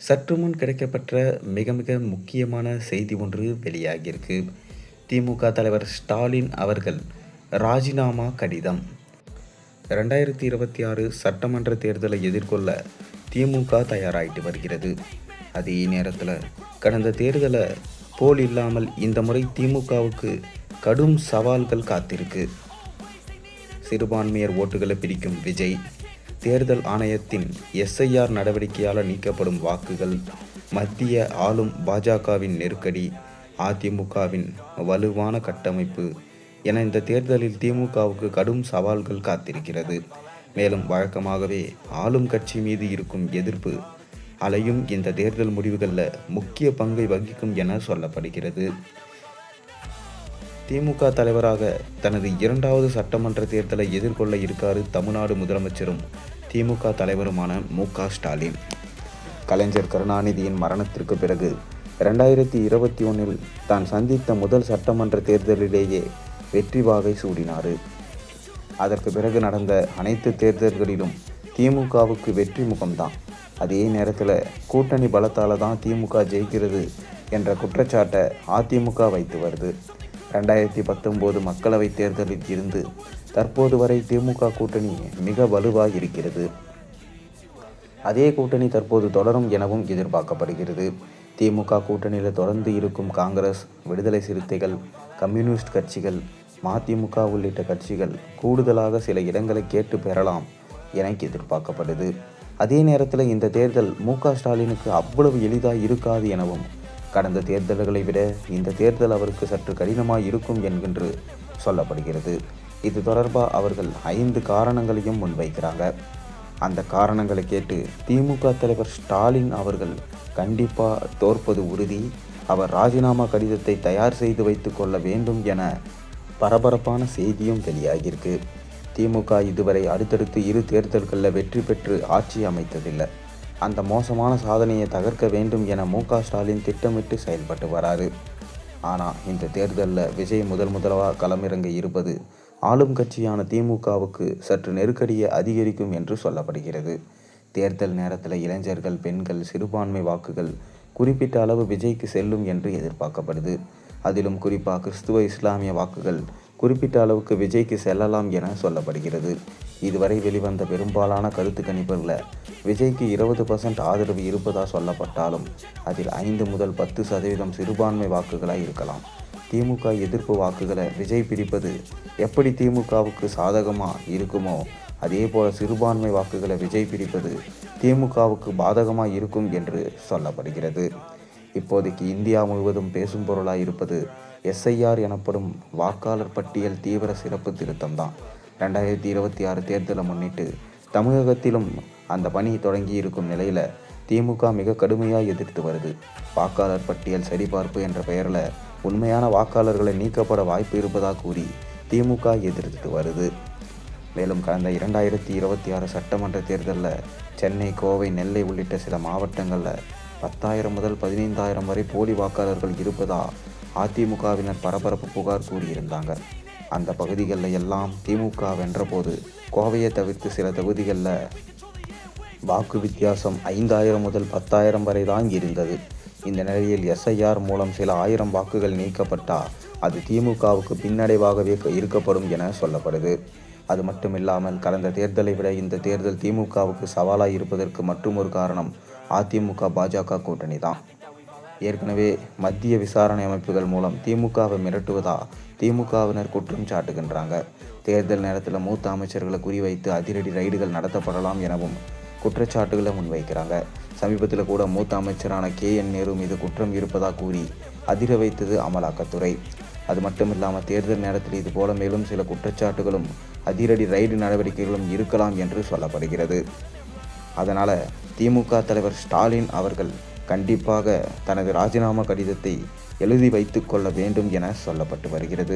சற்று முன் கிடைக்கப்பெற்ற மிக மிக முக்கியமான செய்தி ஒன்று வெளியாகியிருக்கு. திமுக தலைவர் ஸ்டாலின் அவர்கள் ராஜினாமா கடிதம். 2026 சட்டமன்ற தேர்தலை எதிர்கொள்ள திமுக தயாராகிட்டு வருகிறது. அதே நேரத்தில் கடந்த தேர்தலை போல் இல்லாமல் இந்த முறை திமுகவுக்கு கடும் சவால்கள் காத்திருக்கு. சிறுபான்மையர் ஓட்டுகளை பிரிக்கும் விஜய், தேர்தல் ஆணையத்தின் SIR நடவடிக்கையால் நீக்கப்படும் வாக்குகள், மத்திய ஆளும் பாஜகவின் நெருக்கடி, அதிமுகவின் வலுவான கட்டமைப்பு என இந்த தேர்தலில் திமுகவுக்கு கடும் சவால்கள் காத்திருக்கிறது. மேலும் வழக்கமாகவே ஆளும் கட்சி மீது இருக்கும் எதிர்ப்பு அலையும் இந்த தேர்தல் முடிவுகளில் முக்கிய பங்கை வகிக்கும் என சொல்லப்படுகிறது. திமுக தலைவராக தனது 2வது சட்டமன்ற தேர்தலை எதிர்கொள்ள இருக்காரு தமிழ்நாடு முதலமைச்சரும் திமுக தலைவருமான மு.க. ஸ்டாலின். கலைஞர் கருணாநிதியின் மரணத்திற்கு பிறகு 2021 தான் சந்தித்த முதல் சட்டமன்ற தேர்தலிலேயே வெற்றி வாகை சூடினார். அதற்கு பிறகு நடந்த அனைத்து தேர்தல்களிலும் திமுகவுக்கு வெற்றி முகம்தான். அதே நேரத்தில் கூட்டணி பலத்தால் தான் திமுக ஜெயிக்கிறது என்ற குற்றச்சாட்டை அதிமுக வைத்து வருது. 2019 மக்களவைத் தேர்தலில் இருந்து தற்போது வரை திமுக கூட்டணி மிக வலுவாக இருக்கிறது. அதே கூட்டணி தற்போது தொடரும் எனவும் எதிர்பார்க்கப்படுகிறது. திமுக கூட்டணியில் தொடர்ந்து இருக்கும் காங்கிரஸ், விடுதலை சிறுத்தைகள், கம்யூனிஸ்ட் கட்சிகள், மதிமுக உள்ளிட்ட கட்சிகள் கூடுதலாக சில இடங்களை கேட்டு பெறலாம் என எதிர்பார்க்கப்படுது. அதே நேரத்தில் இந்த தேர்தல் மு.க. ஸ்டாலினுக்கு அவ்வளவு எளிதாக இருக்காது எனவும், கடந்த தேர்தல்களை விட இந்த தேர்தல் அவருக்கு சற்று கடினமாக இருக்கும் என்கின்று சொல்லப்படுகிறது. இது தொடர்பாக அவர்கள் 5 காரணங்களையும் முன்வைக்கிறாங்க. அந்த காரணங்களை கேட்டு திமுக தலைவர் ஸ்டாலின் அவர்கள் கண்டிப்பாக தோற்பது உறுதி, அவர் ராஜினாமா கடிதத்தை தயார் செய்து வைத்து கொள்ள வேண்டும் என பரபரப்பான செய்தியும் வெளியாகியிருக்கு. திமுக இதுவரை அடுத்தடுத்து 2 தேர்தல்களில் வெற்றி பெற்று ஆட்சி அமைத்ததில்லை. அந்த மோசமான சாதனையை தகர்க்க வேண்டும் என மு.க. ஸ்டாலின் திட்டமிட்டு செயல்பட்டு வராரு. ஆனால் இந்த தேர்தலில் விஜய் முதலாக களமிறங்க இருப்பது ஆளும் கட்சியான திமுகவுக்கு சற்று நெருக்கடியை அதிகரிக்கும் என்று சொல்லப்படுகிறது. தேர்தல் நேரத்தில் இளைஞர்கள், பெண்கள், சிறுபான்மை வாக்குகள் குறிப்பிட்ட அளவு விஜய்க்கு செல்லும் என்று எதிர்பார்க்கப்படுது. அதிலும் குறிப்பாக கிறிஸ்துவ இஸ்லாமிய வாக்குகள் குறிப்பிட்ட அளவுக்கு விஜய்க்கு செல்லலாம் என சொல்லப்படுகிறது. இதுவரை வெளிவந்த பெரும்பாலான கருத்து கணிப்புகளில் விஜய்க்கு 20% ஆதரவு இருப்பதாக சொல்லப்பட்டாலும் அதில் 5 முதல் 10% சிறுபான்மை வாக்குகளாக இருக்கலாம். திமுக எதிர்ப்பு வாக்குகளை விஜய் பிரிப்பது எப்படி திமுகவுக்கு சாதகமாக இருக்குமோ அதே போல சிறுபான்மை வாக்குகளை விஜய் பிரிப்பது திமுகவுக்கு பாதகமாக இருக்கும் என்று சொல்லப்படுகிறது. இப்போதைக்கு இந்தியா முழுவதும் பேசும் பொருளாக இருப்பது SIR எனப்படும் வாக்காளர் பட்டியல் தீவிர சிறப்பு திருத்தம் தான். 2026 தேர்தலை முன்னிட்டு தமிழகத்திலும் அந்த பணி தொடங்கி இருக்கும் நிலையில் திமுக மிக கடுமையாக எதிர்த்து வருது. வாக்காளர் பட்டியல் சரிபார்ப்பு என்ற பெயரில் உண்மையான வாக்காளர்களை நீக்கப்பட வாய்ப்பு இருப்பதாக கூறி திமுக எதிர்த்து வருது. மேலும் கடந்த 2026 சட்டமன்ற தேர்தலில் சென்னை, கோவை, நெல்லை உள்ளிட்ட சில மாவட்டங்களில் 10,000 முதல் 15,000 வரை போலி வாக்காளர்கள் இருப்பதா அதிமுகவினர் பரபரப்பு புகார் கூறியிருந்தாங்க. அந்த பகுதிகளில் எல்லாம் திமுக வென்றபோது கோவையை தவிர்த்து சில தொகுதிகளில் வாக்கு வித்தியாசம் 5,000 முதல் 10,000 வரை தான் இருந்தது. இந்த நிலையில் SIR மூலம் சில 1000 வாக்குகள் நீக்கப்பட்டால் அது திமுகவுக்கு பின்னடைவாகவே இருக்கப்படும் என சொல்லப்படுது. அது மட்டுமில்லாமல் கடந்த தேர்தலை விட இந்த தேர்தல் திமுகவுக்கு சவாலாக இருப்பதற்கு மற்றொரு காரணம் அதிமுக பாஜக கூட்டணி தான். ஏற்கனவே மத்திய விசாரணை அமைப்புகள் மூலம் திமுகவை மிரட்டுவதா திமுகவினர் குற்றம் சாட்டுகின்றாங்க. தேர்தல் நேரத்தில் மூத்த அமைச்சர்களை குறிவைத்து அதிரடி ரைடுகள் நடத்தப்படலாம் எனவும் குற்றச்சாட்டுகளை முன்வைக்கிறாங்க. சமீபத்தில் கூட மூத்த அமைச்சரான KN நேரு மீது குற்றம் இருப்பதாக கூறி அதிர வைத்தது அமலாக்கத்துறை. அது மட்டுமில்லாமல் தேர்தல் நேரத்தில் இது போல மேலும் சில குற்றச்சாட்டுகளும் அதிரடி ரைடு நடவடிக்கைகளும் இருக்கலாம் என்று சொல்லப்படுகிறது. அதனால் திமுக தலைவர் ஸ்டாலின் அவர்கள் கண்டிப்பாக தனது ராஜினாமா கடிதத்தை எழுதி வைத்து கொள்ள வேண்டும் என சொல்லப்பட்டு வருகிறது.